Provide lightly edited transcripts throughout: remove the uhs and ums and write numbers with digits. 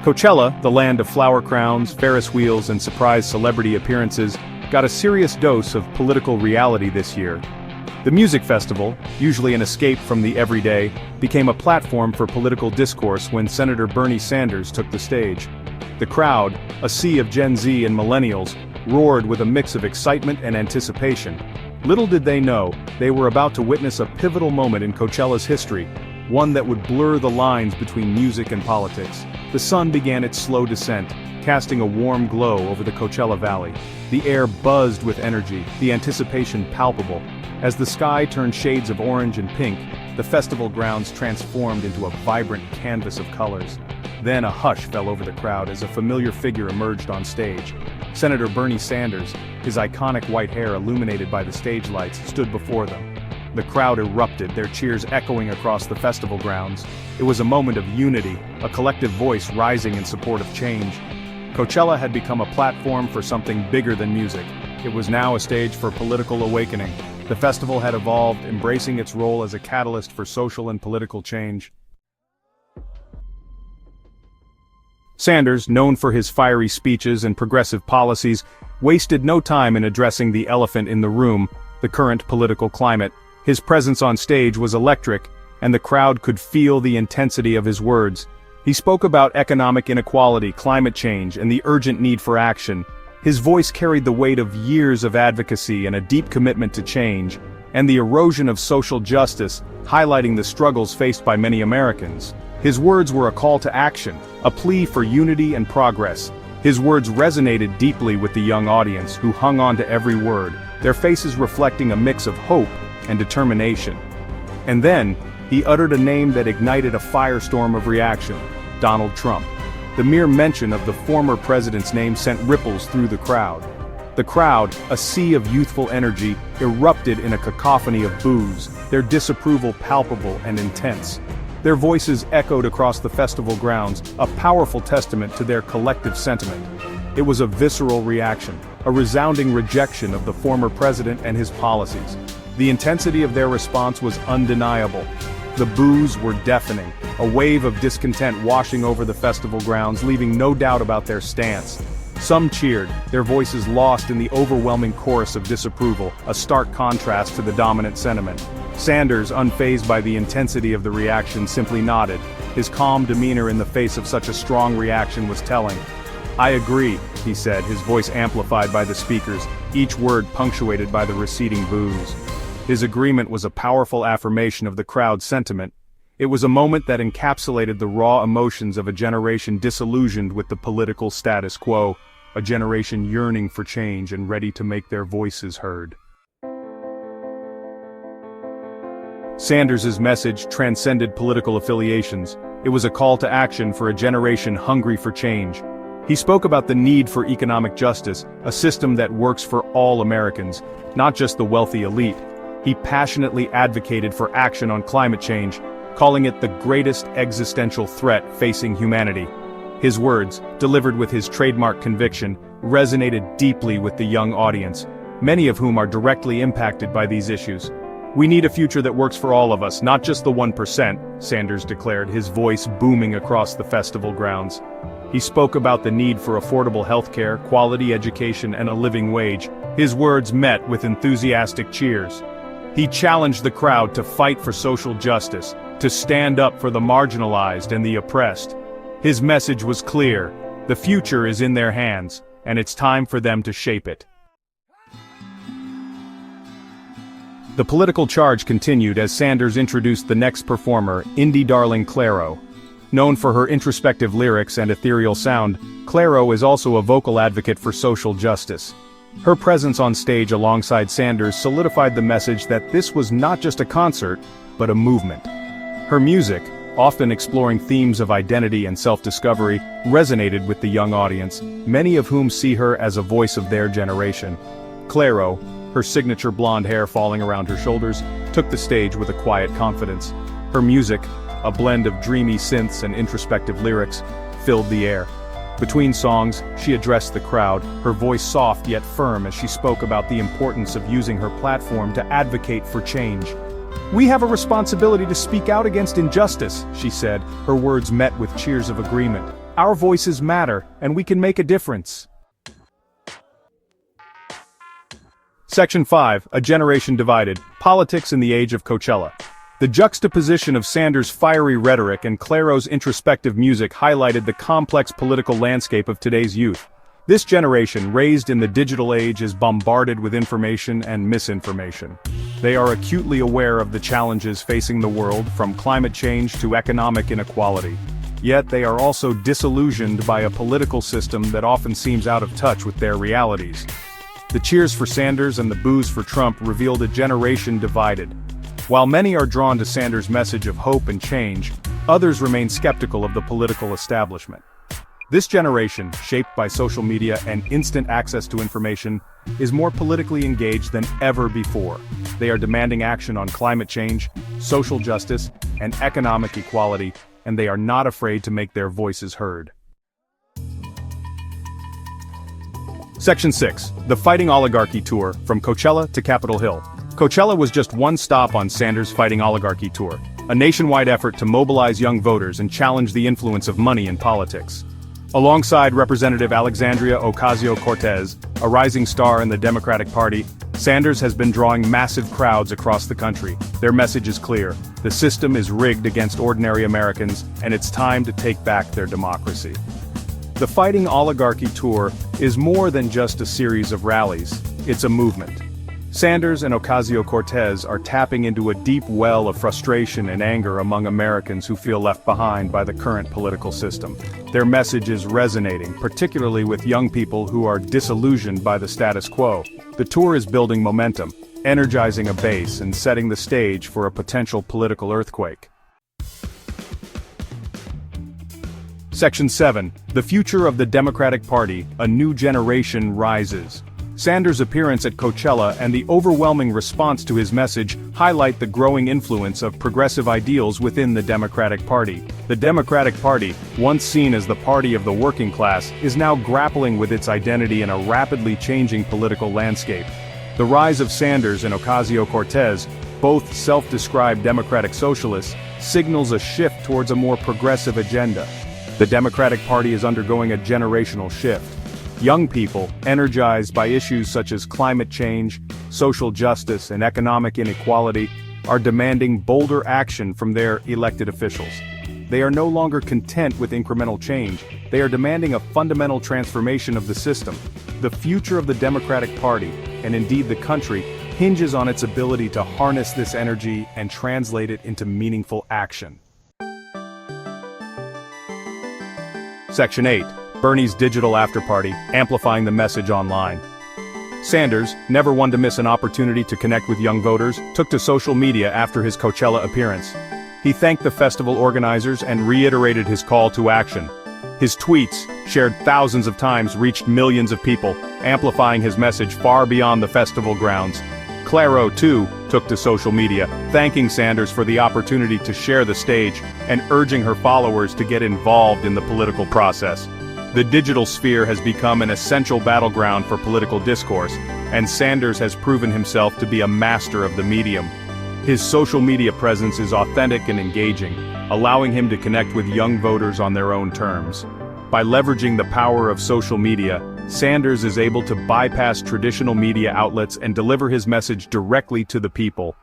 Coachella, the land of flower crowns, Ferris wheels, and surprise celebrity appearances, got a serious dose of political reality this year. The music festival, usually an escape from the everyday, became a platform for political discourse when Senator Bernie Sanders took the stage. The crowd, a sea of Gen Z and millennials, roared with a mix of excitement and anticipation. Little did they know, they were about to witness a pivotal moment in Coachella's history, one that would blur the lines between music and politics. The sun began its slow descent, casting a warm glow over the Coachella Valley. The air buzzed with energy, the anticipation palpable. As the sky turned shades of orange and pink, the festival grounds transformed into a vibrant canvas of colors. Then a hush fell over the crowd as a familiar figure emerged on stage. Senator Bernie Sanders, his iconic white hair illuminated by the stage lights, stood before them. The crowd erupted, their cheers echoing across the festival grounds. It was a moment of unity, a collective voice rising in support of change. Coachella had become a platform for something bigger than music. It was now a stage for political awakening. The festival had evolved, embracing its role as a catalyst for social and political change. Sanders, known for his fiery speeches and progressive policies, wasted no time in addressing the elephant in the room, the current political climate. His presence on stage was electric, and the crowd could feel the intensity of his words. He spoke about economic inequality, climate change, and the urgent need for action. His voice carried the weight of years of advocacy and a deep commitment to change, and the erosion of social justice, highlighting the struggles faced by many Americans. His words were a call to action, a plea for unity and progress. His words resonated deeply with the young audience, who hung on to every word, their faces reflecting a mix of hope and determination. And then, he uttered a name that ignited a firestorm of reaction: Donald Trump. The mere mention of the former president's name sent ripples through the crowd. The crowd, a sea of youthful energy, erupted in a cacophony of boos, their disapproval palpable and intense. Their voices echoed across the festival grounds, a powerful testament to their collective sentiment. It was a visceral reaction, a resounding rejection of the former president and his policies. The intensity of their response was undeniable. The boos were deafening, a wave of discontent washing over the festival grounds, leaving no doubt about their stance. Some cheered, their voices lost in the overwhelming chorus of disapproval, a stark contrast to the dominant sentiment. Sanders, unfazed by the intensity of the reaction, simply nodded. His calm demeanor in the face of such a strong reaction was telling. "I agree," he said, his voice amplified by the speakers, each word punctuated by the receding boos. His agreement was a powerful affirmation of the crowd's sentiment. It was a moment that encapsulated the raw emotions of a generation disillusioned with the political status quo, a generation yearning for change and ready to make their voices heard. Sanders' message transcended political affiliations. It was a call to action for a generation hungry for change. He spoke about the need for economic justice, a system that works for all Americans, not just the wealthy elite. He passionately advocated for action on climate change, calling it the greatest existential threat facing humanity. His words, delivered with his trademark conviction, resonated deeply with the young audience, many of whom are directly impacted by these issues. "We need a future that works for all of us, not just the 1%, Sanders declared, his voice booming across the festival grounds. He spoke about the need for affordable healthcare, quality education, and a living wage. His words met with enthusiastic cheers. He challenged the crowd to fight for social justice, to stand up for the marginalized and the oppressed. His message was clear: the future is in their hands, and it's time for them to shape it. The political charge continued as Sanders introduced the next performer, indie darling Clairo. Known for her introspective lyrics and ethereal sound, Clairo is also a vocal advocate for social justice. Her presence on stage alongside Sanders solidified the message that this was not just a concert, but a movement. Her music, often exploring themes of identity and self-discovery, resonated with the young audience, many of whom see her as a voice of their generation. Clairo, her signature blonde hair falling around her shoulders, took the stage with a quiet confidence. Her music, a blend of dreamy synths and introspective lyrics, filled the air. Between songs, she addressed the crowd, her voice soft yet firm as she spoke about the importance of using her platform to advocate for change. "We have a responsibility to speak out against injustice," she said, her words met with cheers of agreement. Our voices matter, and we can make a difference. Section 5, A Generation Divided, Politics in the Age of Coachella. The juxtaposition of Sanders' fiery rhetoric and Clairo's introspective music highlighted the complex political landscape of today's youth. This generation, raised in the digital age, is bombarded with information and misinformation. They are acutely aware of the challenges facing the world, from climate change to economic inequality. Yet they are also disillusioned by a political system that often seems out of touch with their realities. The cheers for Sanders and the boos for Trump revealed a generation divided. While many are drawn to Sanders' message of hope and change, others remain skeptical of the political establishment. This generation, shaped by social media and instant access to information, is more politically engaged than ever before. They are demanding action on climate change, social justice, and economic equality, and they are not afraid to make their voices heard. Section 6, The Fighting Oligarchy Tour, from Coachella to Capitol Hill. Coachella was just one stop on Sanders' Fighting Oligarchy Tour, a nationwide effort to mobilize young voters and challenge the influence of money in politics. Alongside Representative Alexandria Ocasio-Cortez, a rising star in the Democratic Party, Sanders has been drawing massive crowds across the country. Their message is clear: the system is rigged against ordinary Americans, and it's time to take back their democracy. The Fighting Oligarchy Tour is more than just a series of rallies, it's a movement. Sanders and Ocasio-Cortez are tapping into a deep well of frustration and anger among Americans who feel left behind by the current political system. Their message is resonating, particularly with young people who are disillusioned by the status quo. The tour is building momentum, energizing a base and setting the stage for a potential political earthquake. Section 7, The Future of the Democratic Party, A New Generation Rises. Sanders' appearance at Coachella and the overwhelming response to his message highlight the growing influence of progressive ideals within the Democratic Party. The Democratic Party, once seen as the party of the working class, is now grappling with its identity in a rapidly changing political landscape. The rise of Sanders and Ocasio-Cortez, both self-described democratic socialists, signals a shift towards a more progressive agenda. The Democratic Party is undergoing a generational shift. Young people, energized by issues such as climate change, social justice, and economic inequality, are demanding bolder action from their elected officials. They are no longer content with incremental change, they are demanding a fundamental transformation of the system. The future of the Democratic Party, and indeed the country, hinges on its ability to harness this energy and translate it into meaningful action. Section 8, Bernie's Digital Afterparty, Amplifying the Message Online. Sanders, never one to miss an opportunity to connect with young voters, took to social media after his Coachella appearance. He thanked the festival organizers and reiterated his call to action. His tweets, shared thousands of times, reached millions of people, amplifying his message far beyond the festival grounds. Clairo, too, took to social media, thanking Sanders for the opportunity to share the stage and urging her followers to get involved in the political process. The digital sphere has become an essential battleground for political discourse, and Sanders has proven himself to be a master of the medium. His social media presence is authentic and engaging, allowing him to connect with young voters on their own terms. By leveraging the power of social media, Sanders is able to bypass traditional media outlets and deliver his message directly to the people.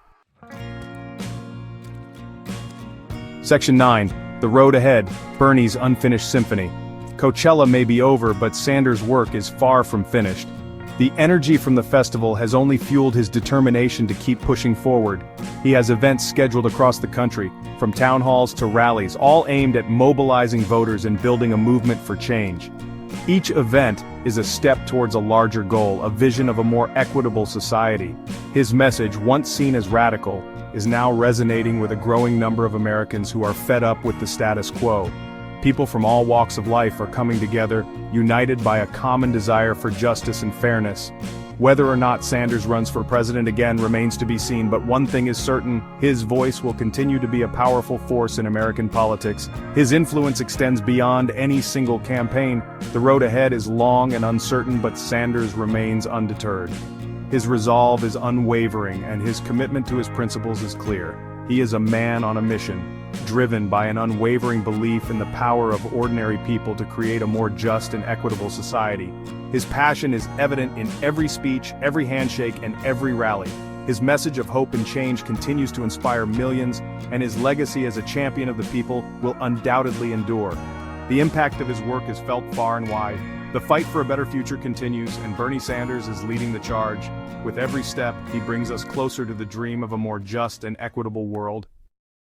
Section 9, The Road Ahead, Bernie's Unfinished Symphony. Coachella may be over, but Sanders' work is far from finished. The energy from the festival has only fueled his determination to keep pushing forward. He has events scheduled across the country, from town halls to rallies, all aimed at mobilizing voters and building a movement for change. Each event is a step towards a larger goal, a vision of a more equitable society. His message, once seen as radical, is now resonating with a growing number of Americans who are fed up with the status quo. People from all walks of life are coming together, united by a common desire for justice and fairness. Whether or not Sanders runs for president again remains to be seen, but one thing is certain: his voice will continue to be a powerful force in American politics. His influence extends beyond any single campaign. The road ahead is long and uncertain, but Sanders remains undeterred. His resolve is unwavering, and his commitment to his principles is clear. He is a man on a mission, driven by an unwavering belief in the power of ordinary people to create a more just and equitable society. His passion is evident in every speech, every handshake, and every rally. His message of hope and change continues to inspire millions, and his legacy as a champion of the people will undoubtedly endure. The impact of his work is felt far and wide. The fight for a better future continues, and Bernie Sanders is leading the charge. With every step, he brings us closer to the dream of a more just and equitable world.